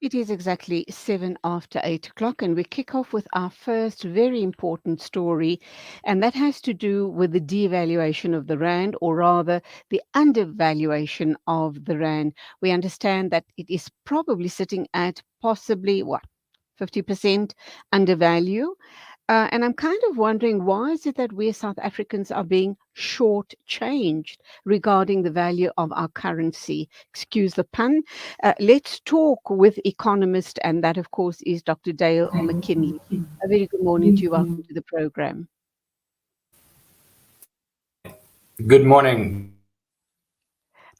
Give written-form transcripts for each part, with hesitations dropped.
It is exactly 7 after 8 o'clock, and we kick off with our first very important story, and that has to do with the devaluation of the rand, or rather, the undervaluation of the rand. We understand that it is probably sitting at possibly what? 50% undervalue. And I'm kind of wondering, why is it that we South Africans are being shortchanged regarding the value of our currency? Excuse the pun. Let's talk with economist, and that, of course, is Dr. Dale McKinley. A very good morning to you. Welcome to the program. Good morning.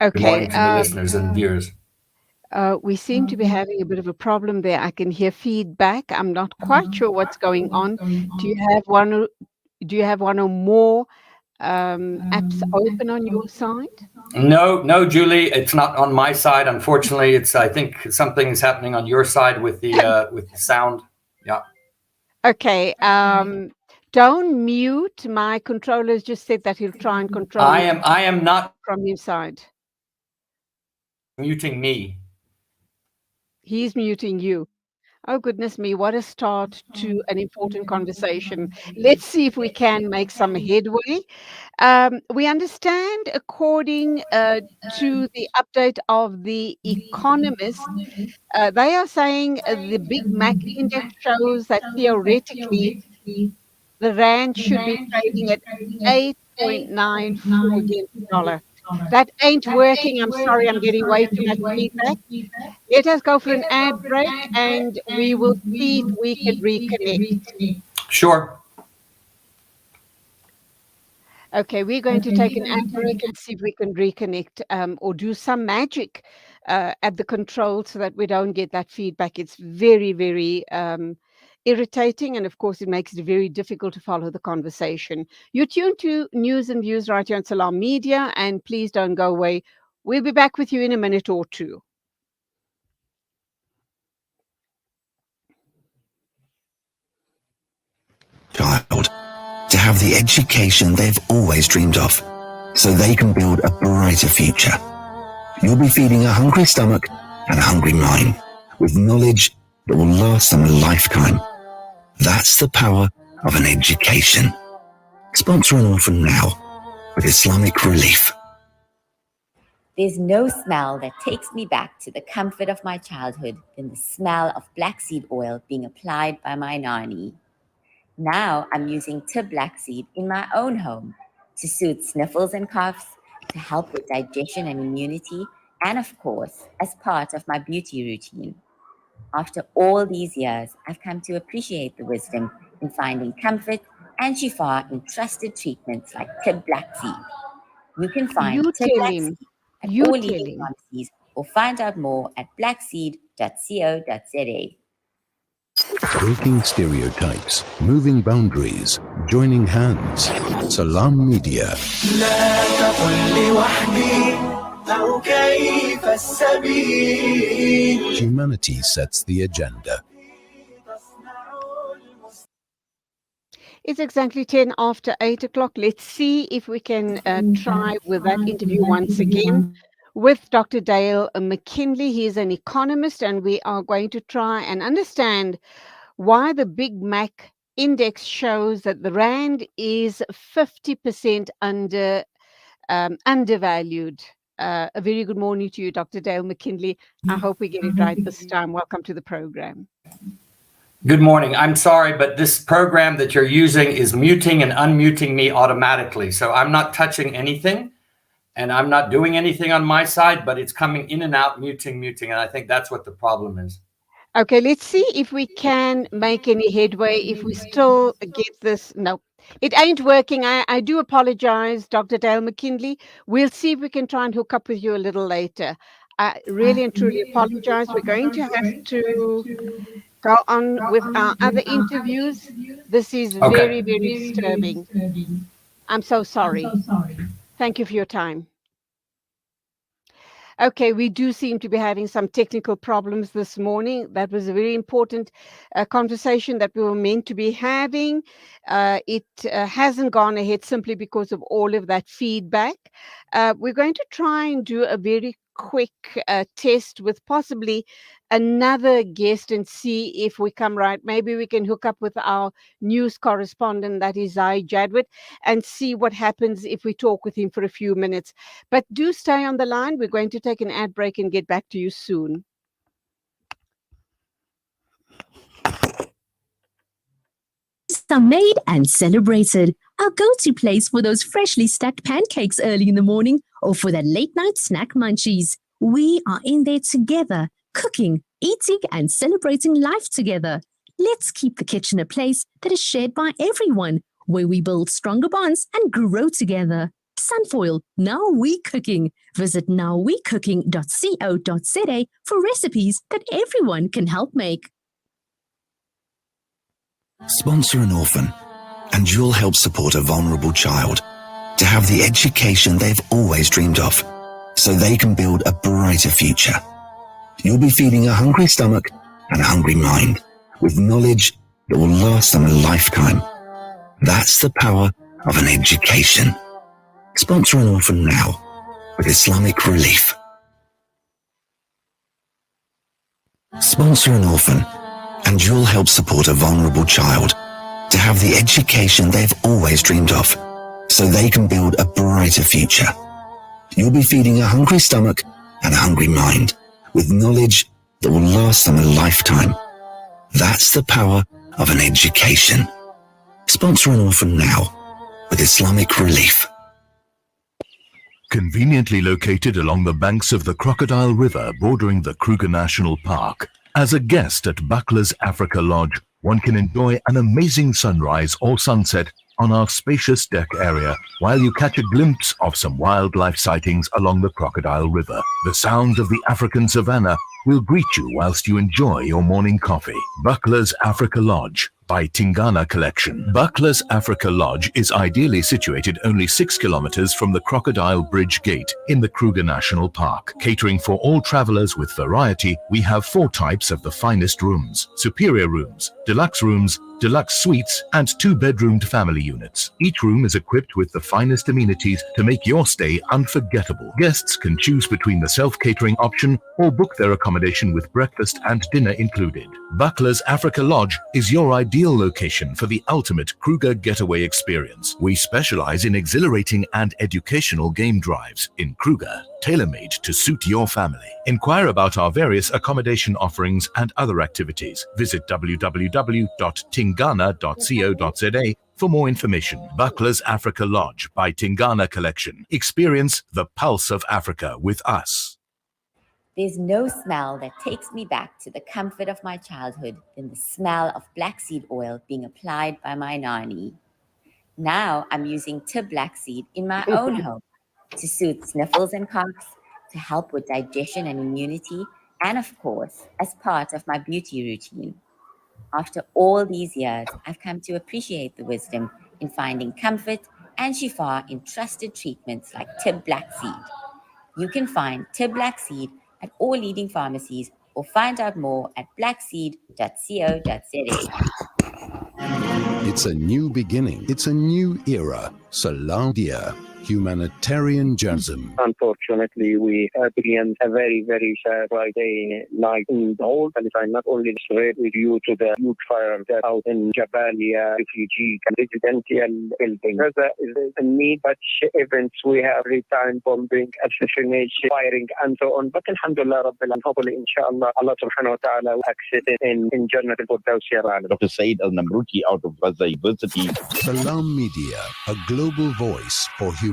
Good Okay. morning to the listeners and viewers. We seem to be having a bit of a problem there. I can hear feedback. I'm not quite sure what's going on. Do you have one? Do you have one or more apps open on your side? No, Julie, it's not on my side. Unfortunately, I think something is happening on your side with the sound. Yeah. Okay. Don't mute. My controller's just said that he'll try and control I it am not from his side. muting me. He's muting you. Oh, goodness me, what a start to an important conversation. Let's see if we can make some headway. We understand, according to the update of The Economist, they are saying the Big Mac index shows that theoretically the rand should be trading at 8.94 against the dollar. That ain't working. I'm sorry, I'm getting way too much feedback. Let us go for an ad break and we will see if we can reconnect. Sure. Okay, we're going to take an ad break and see if we can reconnect or do some magic at the control so that we don't get that feedback. It's very, very irritating, and of course, it makes it very difficult to follow the conversation. You're tuned to News and Views right here on Salam Media, and please don't go away. We'll be back with you in a minute or two. Child to have the education they've always dreamed of, so they can build a brighter future. You'll be feeding a hungry stomach and a hungry mind with knowledge that will last them a lifetime. That's the power of an education. Sponsor an orphan now with Islamic Relief. There's no smell that takes me back to the comfort of my childhood than the smell of black seed oil being applied by my nanny. Now I'm using Tib Black Seed in my own home to soothe sniffles and coughs, to help with digestion and immunity, and of course, as part of my beauty routine. After all these years, I've come to appreciate the wisdom in finding comfort and shifa in trusted treatments like Tib Black Seed. You can find You Tib tell Black him. Seed at You all tell leading him. pharmacies or find out more at blackseed.co.za. Breaking stereotypes, moving boundaries, joining hands. Salam Media. لا تقل لي وحدي أو كيف السبيل. Humanity sets the agenda. It's exactly 10 after 8 o'clock. Let's see if we can try with that interview once again with Dr. Dale McKinley. He is an economist, and we are going to try and understand why the Big Mac index shows that the rand is 50% undervalued. A very good morning to you, Dr. Dale McKinley. I hope we get it right this time. Welcome to the program. Good morning. I'm sorry, but this program that you're using is muting and unmuting me automatically. So I'm not touching anything and I'm not doing anything on my side, but it's coming in and out, muting. And I think that's what the problem is. Okay, let's see if we can make any headway. If we still get this, no, it ain't working. I do apologize, Dr. Dale McKinley. We'll see if we can try and hook up with you a little later. I really and truly apologize. We're going to have to go on with our other interviews. This is very, very disturbing. I'm so sorry. Thank you for your time. Okay, we do seem to be having some technical problems this morning. That was a very important conversation that we were meant to be having. It hasn't gone ahead simply because of all of that feedback. We're going to try and do a very quick test with possibly another guest and see if we come right. Maybe we can hook up with our news correspondent, that is Zai Jadwit, and see what happens if we talk with him for a few minutes. But do stay on the line. We're going to take an ad break and get back to you soon. Are made and celebrated. Our go-to place for those freshly stacked pancakes early in the morning or for that late night snack munchies. We are in there together, cooking, eating and celebrating life together. Let's keep the kitchen a place that is shared by everyone, where we build stronger bonds and grow together. Sunfoil, now we cooking. Visit nowwecooking.co.za for recipes that everyone can help make. Sponsor an orphan, and you'll help support a vulnerable child to have the education they've always dreamed of, so they can build a brighter future. You'll be feeding a hungry stomach and a hungry mind with knowledge that will last them a lifetime. That's the power of an education. Sponsor an orphan now with Islamic Relief. Sponsor an orphan, and you'll help support a vulnerable child to have the education they've always dreamed of, so they can build a brighter future. You'll be feeding a hungry stomach and a hungry mind with knowledge that will last them a lifetime. That's the power of an education. Sponsor an orphan now with Islamic Relief. Conveniently located along the banks of the Crocodile River bordering the Kruger National Park, as a guest at Buckler's Africa Lodge, one can enjoy an amazing sunrise or sunset on our spacious deck area while you catch a glimpse of some wildlife sightings along the Crocodile River. The sounds of the African savannah will greet you whilst you enjoy your morning coffee. Buckler's Africa Lodge by Tingana Collection. Buckler's Africa Lodge is ideally situated only 6 kilometers from the Crocodile Bridge Gate in the Kruger National Park. Catering for all travelers with variety, we have 4 types of the finest rooms: superior rooms, deluxe suites, and 2-bedroomed family units. Each room is equipped with the finest amenities to make your stay unforgettable. Guests can choose between the self-catering option or book their accommodation with breakfast and dinner included. Buckler's Africa Lodge is your ideal location for the ultimate Kruger getaway experience. We specialize in exhilarating and educational game drives in Kruger, tailor-made to suit your family. Inquire about our various accommodation offerings and other activities. Visit www.tingana.co.za for more information. Buckler's Africa Lodge by Tingana Collection. Experience the pulse of Africa with us. There's no smell that takes me back to the comfort of my childhood than the smell of black seed oil being applied by my nanny. Now I'm using tib black seed in my own home to soothe sniffles and coughs, to help with digestion and immunity, and of course, as part of my beauty routine. After all these years, I've come to appreciate the wisdom in finding comfort and shifa in trusted treatments like tib black seed. You can find tib black seed at all leading pharmacies or find out more at blackseed.co.za. It's a new beginning. It's a new era. Salam Dia, humanitarian journalism. Unfortunately, we experienced a very, very sad Friday night in the whole Palestine, not only straight due to the huge fire that out in Jabalia refugee residential building. There is a need, but events we have time bombing, assassination, firing, and so on. But alhamdulillah, Rabbil, hopefully, inshallah, Allah subhanahu wa ta'ala will accept it in Jannah al-Firdaus. Dr. Said Al-Namruki out of Gaza University. Salam Media, a global voice for humanity.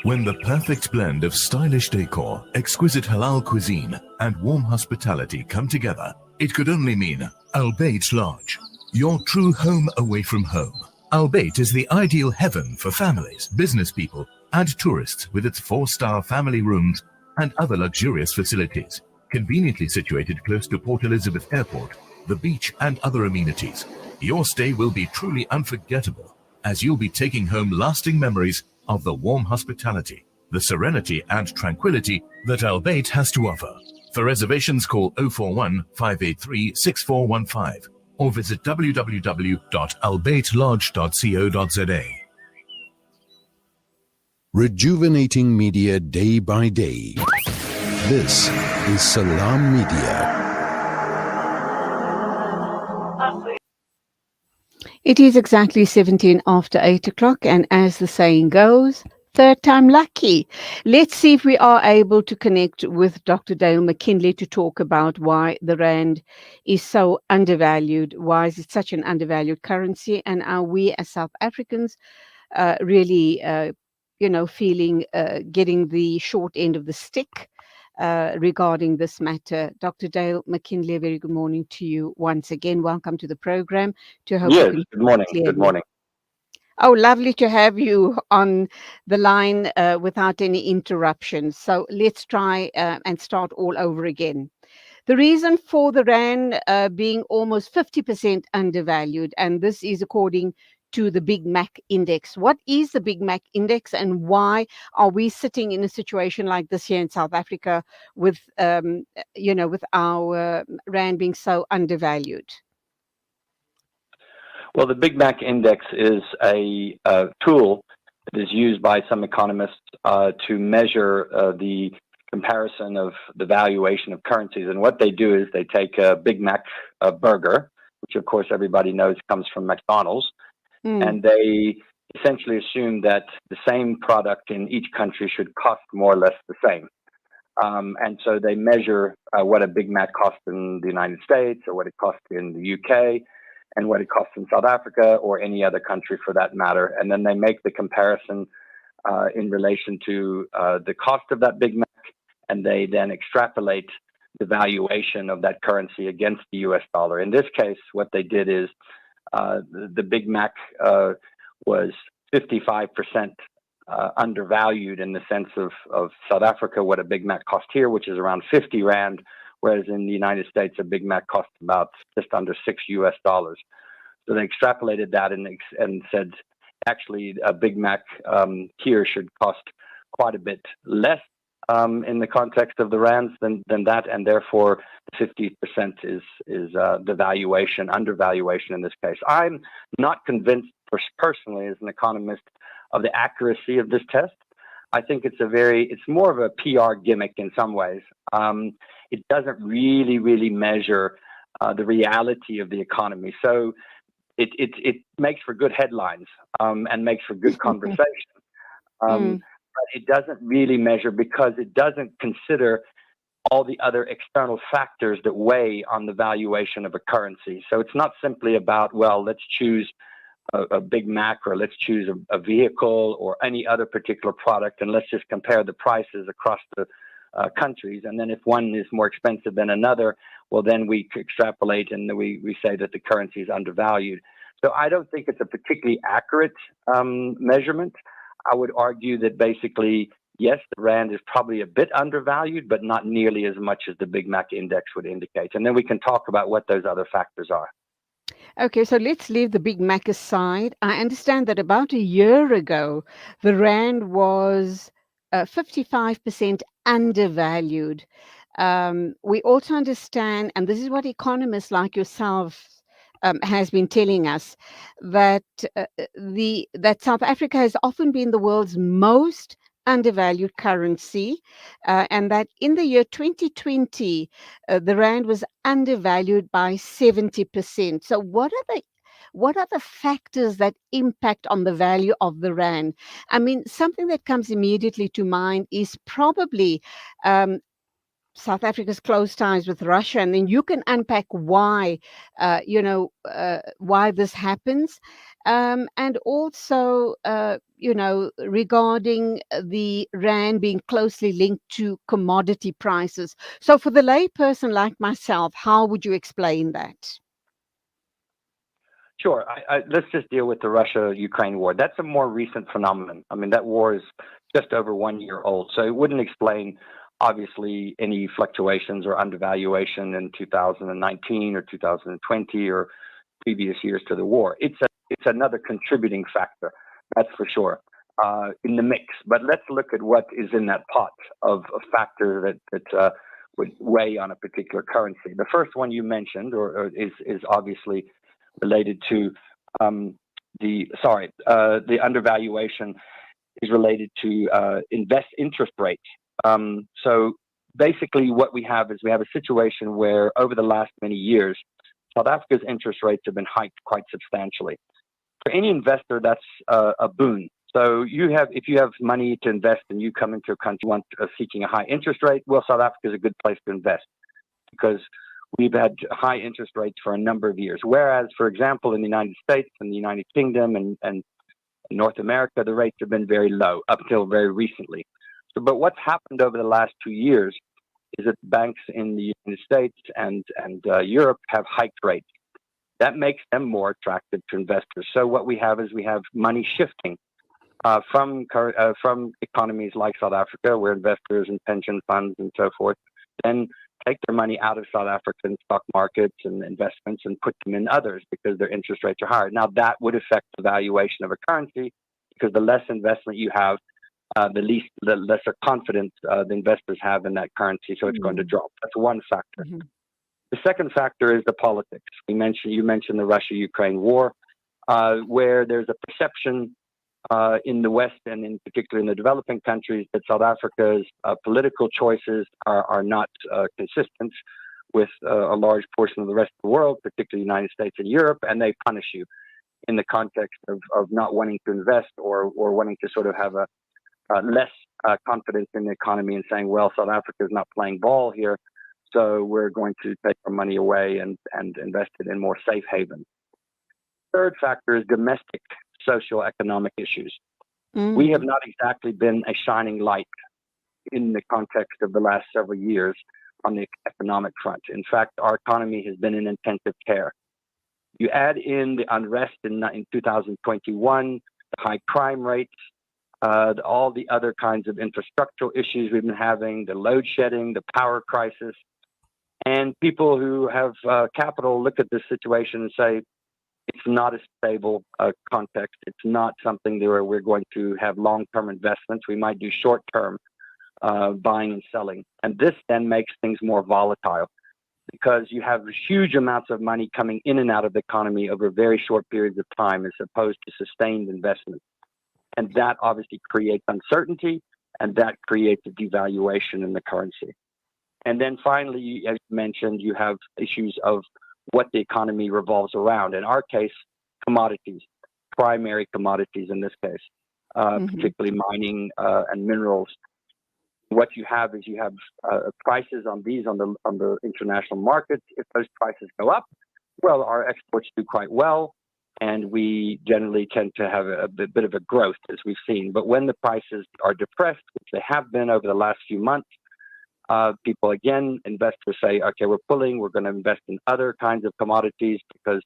When the perfect blend of stylish decor, exquisite halal cuisine, and warm hospitality come together, it could only mean Al Bayt Lodge, your true home away from home. Al Bayt is the ideal heaven for families, business people, and tourists with its 4-star family rooms and other luxurious facilities, conveniently situated close to Port Elizabeth Airport, the beach, and other amenities. Your stay will be truly unforgettable, as you'll be taking home lasting memories of the warm hospitality, the serenity and tranquility that Al Bayt has to offer. For reservations, call 041 583 6415 or visit www.albaytlodge.co.za. rejuvenating media day by day. This is Salam Media. It is exactly 17 after 8 o'clock, and as the saying goes, third time lucky. Let's see if we are able to connect with Dr. Dale McKinley to talk about why the Rand is so undervalued. Why is it such an undervalued currency? And are we as South Africans really, feeling getting the short end of the stick regarding this matter? Dr. Dale McKinley, a very good morning to you once again. Welcome to the program. To hope you Yes, can good morning. Good clearly. morning. Oh, lovely to have you on the line without any interruptions. So let's try and start all over again. The reason for the Rand being almost 50% undervalued, and this is according to the Big Mac Index. What is the Big Mac Index, and why are we sitting in a situation like this here in South Africa with, with our Rand being so undervalued? Well, the Big Mac Index is a tool that is used by some economists to measure the comparison of the valuation of currencies. And what they do is they take a Big Mac burger, which of course everybody knows comes from McDonald's, and they essentially assume that the same product in each country should cost more or less the same. And so they measure what a Big Mac costs in the United States, or what it costs in the UK, and what it costs in South Africa, or any other country for that matter. And then they make the comparison in relation to the cost of that Big Mac, and they then extrapolate the valuation of that currency against the US dollar. In this case, what they did is the Big Mac was 55% undervalued in the sense of South Africa, what a Big Mac cost here, which is around 50 Rand, whereas in the United States, a Big Mac costs about just under $6 US. So they extrapolated that and said, actually, a Big Mac here should cost quite a bit less in the context of the Rands than that, and therefore 50% is the valuation, undervaluation in this case. I'm not convinced personally as an economist of the accuracy of this test. I think it's more of a PR gimmick in some ways. It doesn't really measure the reality of the economy. So it makes for good headlines and makes for good conversation. But it doesn't really measure because it doesn't consider all the other external factors that weigh on the valuation of a currency. So it's not simply about, well, let's choose a Big Mac, or let's choose a vehicle or any other particular product, and let's just compare the prices across the countries. And then if one is more expensive than another, well, then we extrapolate and we say that the currency is undervalued. So I don't think it's a particularly accurate measurement. I would argue that basically, yes, the Rand is probably a bit undervalued, but not nearly as much as the Big Mac Index would indicate. And then we can talk about what those other factors are. Okay, so let's leave the Big Mac aside. I understand that about a year ago, the Rand was 55% undervalued. We also understand, and this is what economists like yourself has been telling us, that that South Africa has often been the world's most undervalued currency, and that in the year 2020, the Rand was undervalued by 70%. So what are the factors that impact on the value of the Rand? I mean, something that comes immediately to mind is probably South Africa's close ties with Russia, and then you can unpack why, why this happens, and also, regarding the Rand being closely linked to commodity prices. So, for the layperson like myself, how would you explain that? Sure. Let's just deal with the Russia-Ukraine war. That's a more recent phenomenon. I mean, that war is just over 1 year old, so it wouldn't explain, obviously, any fluctuations or undervaluation in 2019 or 2020 or previous years to the war. It's another contributing factor, that's for sure, in the mix. But let's look at what is in that pot of factors that would weigh on a particular currency. The first one you mentioned, is obviously related to the undervaluation is related to interest rates. So basically what we have is we have a situation where over the last many years, South Africa's interest rates have been hiked quite substantially. For any investor, that's a boon. So if you have money to invest and you come into a country seeking a high interest rate, well, South Africa is a good place to invest because we've had high interest rates for a number of years. Whereas, for example, in the United States and the United Kingdom and North America, the rates have been very low up until very recently. But what's happened over the last 2 years is that banks in the United States and Europe have hiked rates. That makes them more attractive to investors. So what we have is money shifting from economies like South Africa, where investors and pension funds and so forth then take their money out of South African stock markets and investments and put them in others because their interest rates are higher. Now that would affect the valuation of a currency because the less investment you have, the lesser confidence the investors have in that currency, so it's going to drop. That's one factor. The second factor is the politics. You mentioned the Russia-Ukraine war, where there's a perception in the West and in particular in the developing countries that South Africa's political choices are not consistent with a large portion of the rest of the world, particularly the United States and Europe, and they punish you in the context of not wanting to invest or wanting to sort of have a less confidence in the economy and saying, well, South Africa is not playing ball here, so we're going to take our money away and invest it in more safe havens. Third factor is domestic socioeconomic issues. We have not exactly been a shining light in the context of the last several years on the economic front. In fact, our economy has been in intensive care. You add in the unrest in 2021, the high crime rates, all the other kinds of infrastructural issues we've been having, the load shedding, the power crisis, and people who have capital look at this situation and say, it's not a stable context. It's not something where we're going to have long-term investments. We might do short-term buying and selling. And this then makes things more volatile because you have huge amounts of money coming in and out of the economy over very short periods of time as opposed to sustained investment. And that obviously creates uncertainty, and that creates a devaluation in the currency. And then finally, as you mentioned, you have issues of what the economy revolves around. In our case, commodities, primary commodities in this case, particularly mining and minerals. What you have is prices on these on the international markets. If those prices go up, well, our exports do quite well, and we generally tend to have a bit of a growth, as we've seen. But when the prices are depressed, which they have been over the last few months, people, again, investors say, okay, we're going to invest in other kinds of commodities because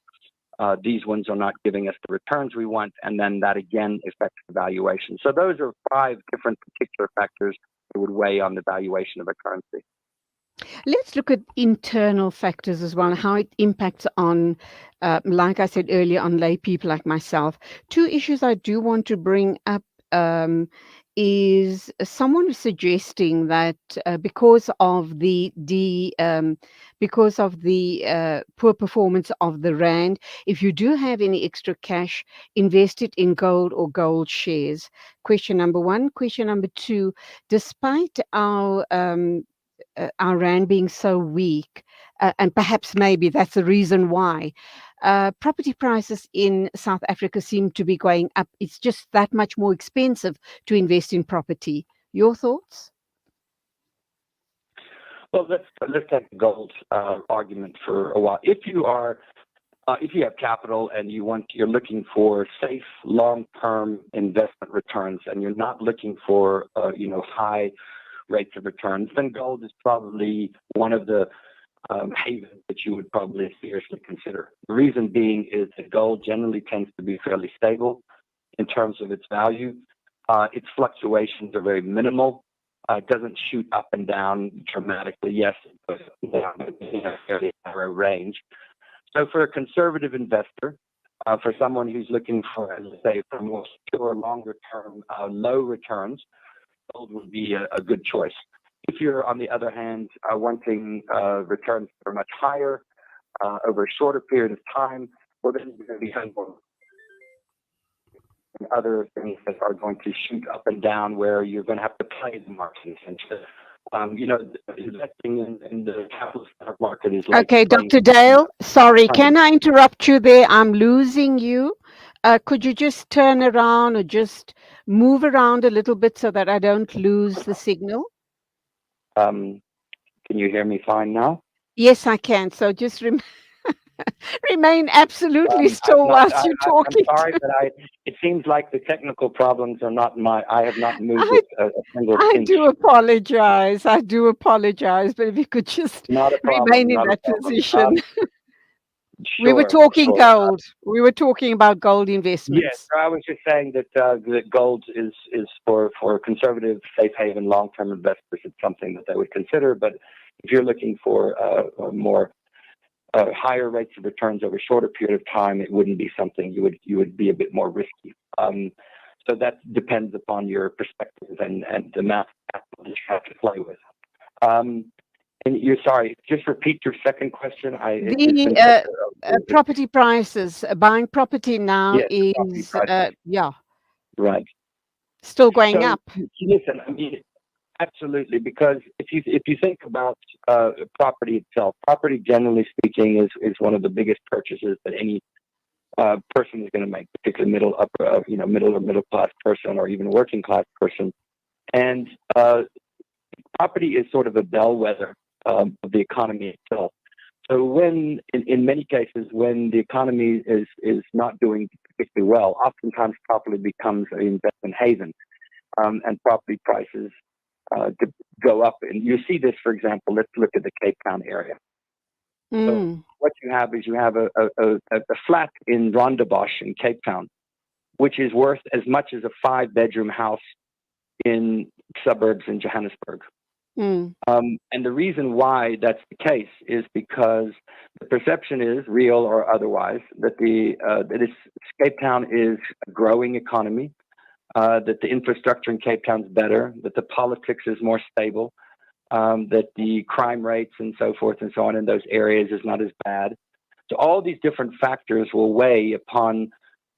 these ones are not giving us the returns we want, and then that again affects the valuation. So those are 5 different particular factors that would weigh on the valuation of a currency. Let's look at internal factors as well, how it impacts on, like I said earlier, on lay people like myself. 2 issues I do want to bring up is someone suggesting that because of the poor performance of the rand, if you do have any extra cash, invest it in gold or gold shares. Question number 1. Question number 2, despite our rand being so weak, and perhaps maybe that's the reason why, property prices in South Africa seem to be going up. It's just that much more expensive to invest in property. Your thoughts? Well, let's take the gold argument for a while. If you have capital and you're looking for safe long-term investment returns, and you're not looking for high rates of returns, then gold is probably one of the havens that you would probably seriously consider. The reason being is that gold generally tends to be fairly stable in terms of its value. Its fluctuations are very minimal. It doesn't shoot up and down dramatically. Yes, it goes up and down, but in a fairly narrow range. So for a conservative investor, for someone who's looking for, as I say, for more secure, longer-term, low returns, gold would be a good choice. If you're, on the other hand, wanting returns that are much higher over a shorter period of time, well, then you're going to be and other things that are going to shoot up and down, where you're going to have to play the market essentially. Investing in the capital stock market is like Okay, playing. Dr. Dale, sorry, can I interrupt you there? I'm losing you. Could you just turn around or just move around a little bit so that I don't lose the signal? Can you hear me fine now? Yes, I can. So just remain absolutely still whilst you're talking. I'm sorry, but it seems like the technical problems are not I have not moved a single I inch. do apologize. I do apologize. But if you could just Not a problem. remain in Not a that problem. position. We were Sure, talking sure. gold. We were talking about gold Yes, investments. I was just saying that that gold is for conservative, safe haven, long-term investors. It's something that they would consider. But if you're looking for more higher rates of returns over a shorter period of time, it wouldn't be something you would be a bit more risky. So that depends upon your perspective and the amount of capital that you have to play with. And you're sorry, just repeat your second question. Property prices. Buying property now Yes, property is prices. Right. Still going up. Listen, I mean, absolutely, because if you think about property itself, property generally speaking is one of the biggest purchases that any person is going to make, particularly middle or middle class person, or even working class person. And property is sort of a bellwether of the economy itself. So when, in many cases, when the economy is not doing particularly well, oftentimes property becomes an investment haven, and property prices go up. And you see this, for example, let's look at the Cape Town area. So what you have is a flat in Rondebosch in Cape Town, which is worth as much as a 5-bedroom house in suburbs in Johannesburg. And the reason why that's the case is because the perception is, real or otherwise, that Cape Town is a growing economy, that the infrastructure in Cape Town is better, that the politics is more stable, that the crime rates and so forth and so on in those areas is not as bad. So all these different factors will weigh upon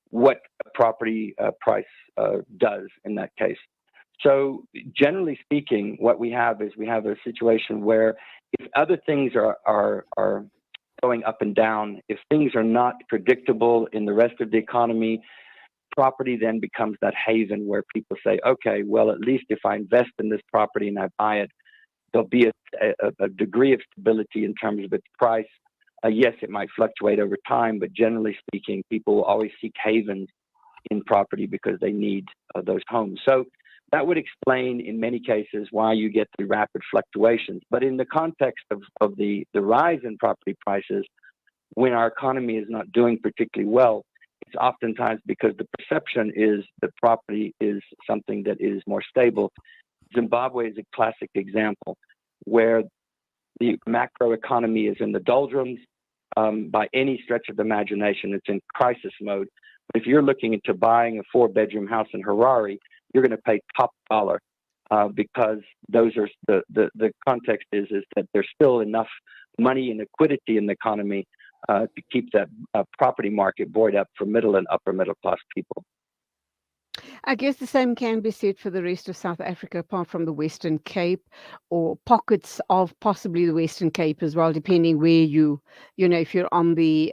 what a property price does in that case. So generally speaking, what we have is a situation where if other things are going up and down, if things are not predictable in the rest of the economy, property then becomes that haven where people say, okay, well, at least if I invest in this property and I buy it, there'll be a degree of stability in terms of its price. Yes, it might fluctuate over time, but generally speaking, people will always seek havens in property because they need those homes. So that would explain in many cases why you get the rapid fluctuations. But in the context of the rise in property prices, when our economy is not doing particularly well, it's oftentimes because the perception is that property is something that is more stable. Zimbabwe is a classic example where the macro economy is in the doldrums. By any stretch of the imagination, it's in crisis mode. But if you're looking into buying a 4-bedroom house in Harare, you're going to pay top dollar because those are the context is that there's still enough money and liquidity in the economy to keep that property market buoyed up for middle and upper middle class people. I guess the same can be said for the rest of South Africa, apart from the Western Cape, or pockets of possibly the Western Cape as well, depending where if you're on the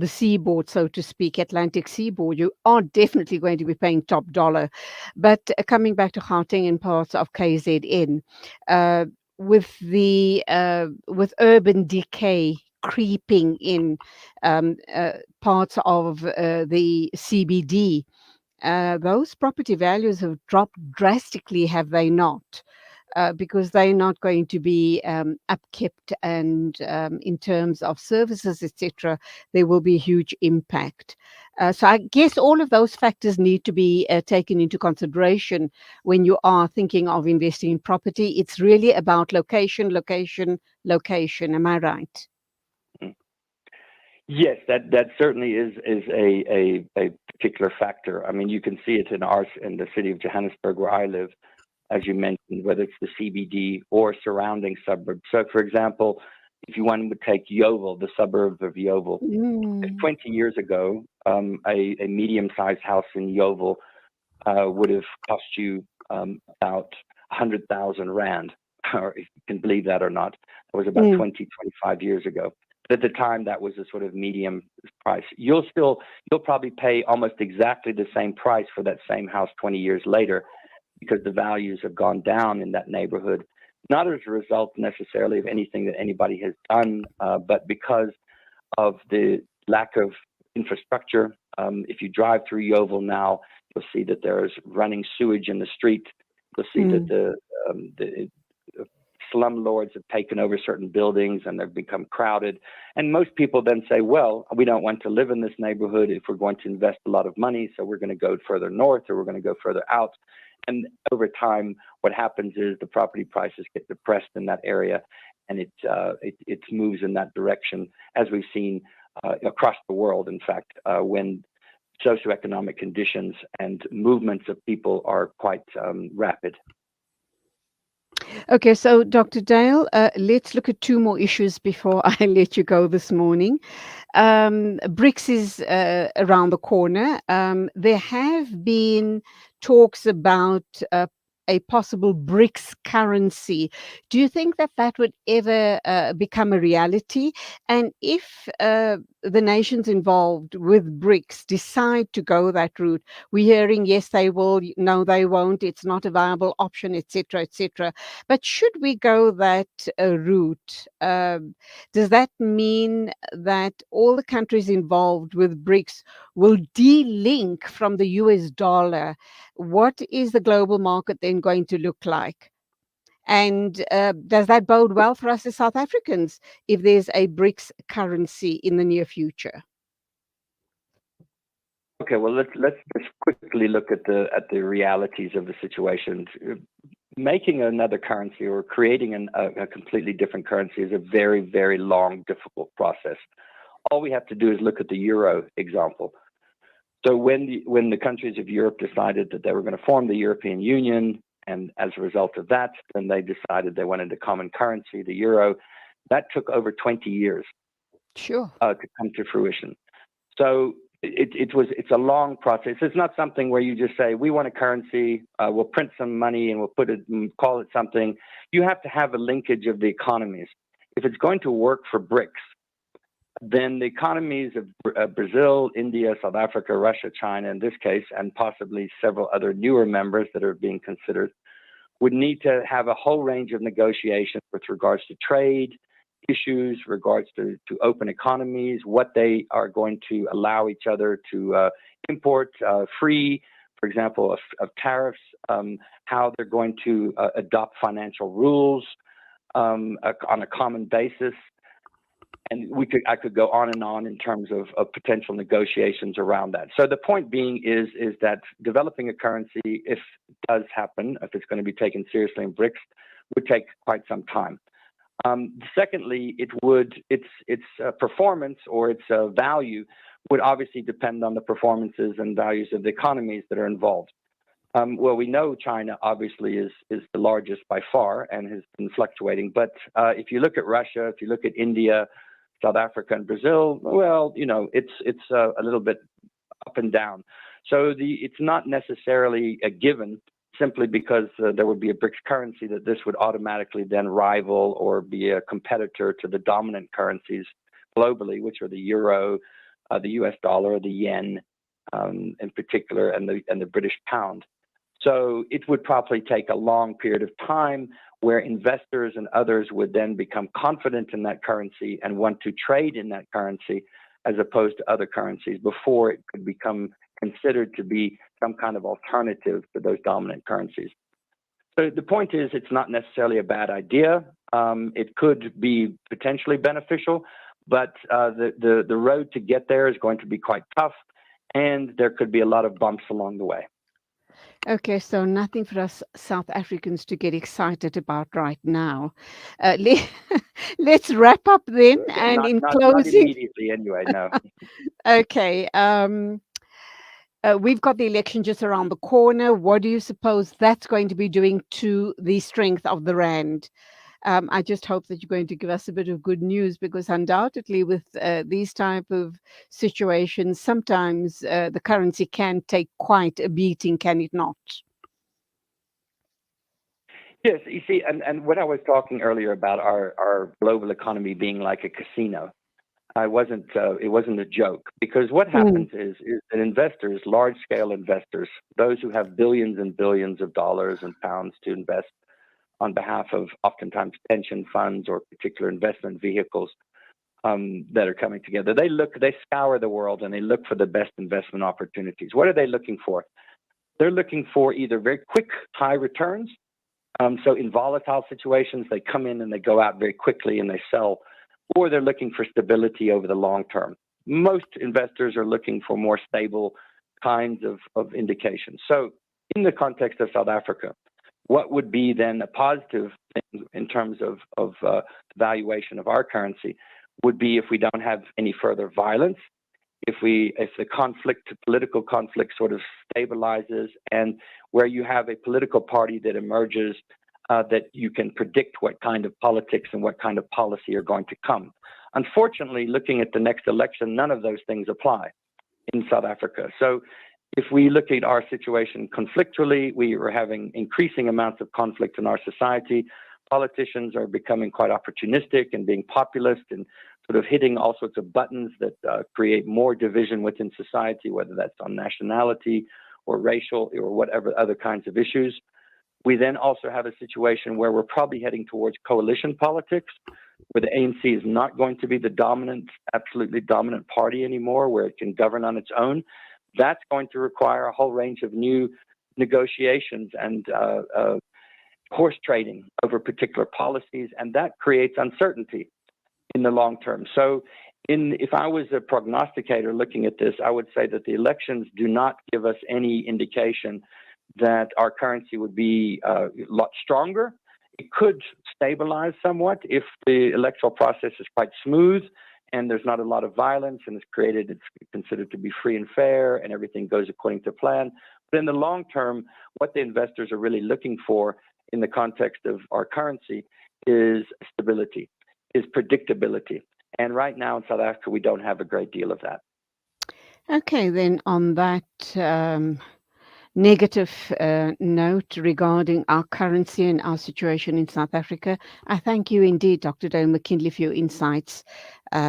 seaboard, so to speak, Atlantic seaboard, you are definitely going to be paying top dollar. But coming back to Gauteng and parts of KZN, with urban decay creeping in parts of the CBD. Those property values have dropped drastically, have they not? Because they're not going to be upkept, and in terms of services, etc., there will be a huge impact. So I guess all of those factors need to be taken into consideration when you are thinking of investing in property. It's really about location, location, location. Am I right? Yes, that certainly is a particular factor. I mean, you can see it in the city of Johannesburg, where I live, as you mentioned, whether it's the CBD or surrounding suburbs. So, for example, if you one would take Yeovil, the suburb of Yeovil, 20 years ago, a medium-sized house in Yeovil would have cost you about 100,000 rand, or if you can believe that or not. That was about 25 years ago. But at the time, that was a sort of medium price. You'll probably pay almost exactly the same price for that same house 20 years later, because the values have gone down in that neighborhood, not as a result necessarily of anything that anybody has done, but because of the lack of infrastructure. If you drive through Yeovil now, you'll see that there's running sewage in the street. You'll see that the slumlords have taken over certain buildings and they've become crowded. And most people then say, well, we don't want to live in this neighborhood if we're going to invest a lot of money, so we're going to go further north or we're going to go further out. And over time, what happens is the property prices get depressed in that area, and it moves in that direction, as we've seen across the world, in fact, when socioeconomic conditions and movements of people are quite rapid. Okay, so Dr. Dale, let's look at two more issues before I let you go this morning. BRICS is around the corner. There have been talks about a possible BRICS currency. Do you think that that would ever become a reality? And if the nations involved with BRICS decide to go that route, we're hearing yes, they will, no, they won't, it's not a viable option, etc., etc. But should we go that route, does that mean that all the countries involved with BRICS will de-link from the US dollar? What is the global market then going to look like? And does that bode well for us as South Africans if there's a BRICS currency in the near future? Okay, well, let's just quickly look at the realities of the situation. Making another currency or creating a completely different currency is a very, very long, difficult process. All we have to do is look at the euro example. So when the countries of Europe decided that they were going to form the European Union, and as a result of that, then they decided they wanted a common currency, the euro, that took over 20 years to come to fruition. So it's a long process. It's not something where you just say, we want a currency, we'll print some money and we'll put it and call it something. You have to have a linkage of the economies. If it's going to work for BRICS, then the economies of Brazil, India, South Africa, Russia, China in this case, and possibly several other newer members that are being considered, would need to have a whole range of negotiations with regards to trade issues, regards to open economies, what they are going to allow each other to import free, for example, of tariffs, how they're going to adopt financial rules on a common basis. And I could go on and on in terms of potential negotiations around that. So the point being is that developing a currency, if it does happen, if it's going to be taken seriously in BRICS, would take quite some time. Secondly, its performance or its value would obviously depend on the performances and values of the economies that are involved. Well, we know China obviously is the largest by far and has been fluctuating. But if you look at Russia, if you look at India, South Africa, and Brazil, well, it's a little bit up and down. So it's not necessarily a given simply because there would be a BRICS currency that this would automatically then rival or be a competitor to the dominant currencies globally, which are the euro, the US dollar, the yen in particular, and the British pound. So it would probably take a long period of time where investors and others would then become confident in that currency and want to trade in that currency as opposed to other currencies before it could become considered to be some kind of alternative to those dominant currencies. So the point is, it's not necessarily a bad idea. It could be potentially beneficial, but the road to get there is going to be quite tough, and there could be a lot of bumps along the way. Okay, so nothing for us South Africans to get excited about right now. Let's wrap up then, and in not closing, immediately anyway. No. Okay. We've got the election just around the corner. What do you suppose that's going to be doing to the strength of the rand? I just hope that you're going to give us a bit of good news, because undoubtedly with these type of situations, sometimes the currency can take quite a beating, can it not? Yes, you see, and when I was talking earlier about our global economy being like a casino, it wasn't a joke, because what happens is that investors, large scale investors, those who have billions and billions of dollars and pounds to invest on behalf of oftentimes pension funds or particular investment vehicles that are coming together, they scour the world and they look for the best investment opportunities. What are they looking for? They're looking for either very quick, high returns. So in volatile situations, they come in and they go out very quickly and they sell, or they're looking for stability over the long term. Most investors are looking for more stable kinds of indications. So in the context of South Africa, what would be then a positive thing in terms of valuation of our currency would be if we don't have any further violence, if the political conflict sort of stabilizes, and where you have a political party that emerges that you can predict what kind of politics and what kind of policy are going to come. Unfortunately, looking at the next election, none of those things apply in South Africa. So if we look at our situation conflictually, we are having increasing amounts of conflict in our society. Politicians are becoming quite opportunistic and being populist and sort of hitting all sorts of buttons that create more division within society, whether that's on nationality or racial or whatever other kinds of issues. We then also have a situation where we're probably heading towards coalition politics, where the ANC is not going to be the absolutely dominant party anymore, where it can govern on its own. That's going to require a whole range of new negotiations and horse trading over particular policies, and that creates uncertainty in the long term. So if I was a prognosticator looking at this, I would say that the elections do not give us any indication that our currency would be a lot stronger. It could stabilize somewhat if the electoral process is quite smooth and there's not a lot of violence and it's considered to be free and fair and everything goes according to plan. But in the long term, what the investors are really looking for in the context of our currency is stability, is predictability. And right now in South Africa, we don't have a great deal of that. Okay, then on that negative note regarding our currency and our situation in South Africa, I thank you indeed, Dr. Dale McKinley, for your insights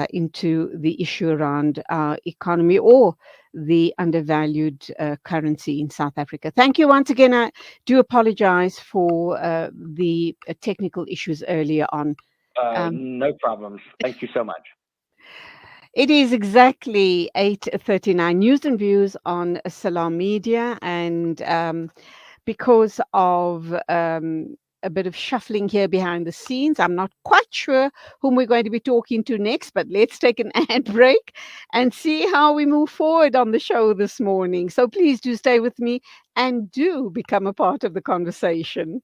into the issue around our economy or the undervalued currency in South Africa. Thank you once again. I do apologize for the technical issues earlier on. No problems. Thank you so much. It is exactly 8:39. News and views on Salam Media, and because of a bit of shuffling here behind the scenes, I'm not quite sure whom we're going to be talking to next, but let's take an ad break and see how we move forward on the show this morning. So please do stay with me and do become a part of the conversation.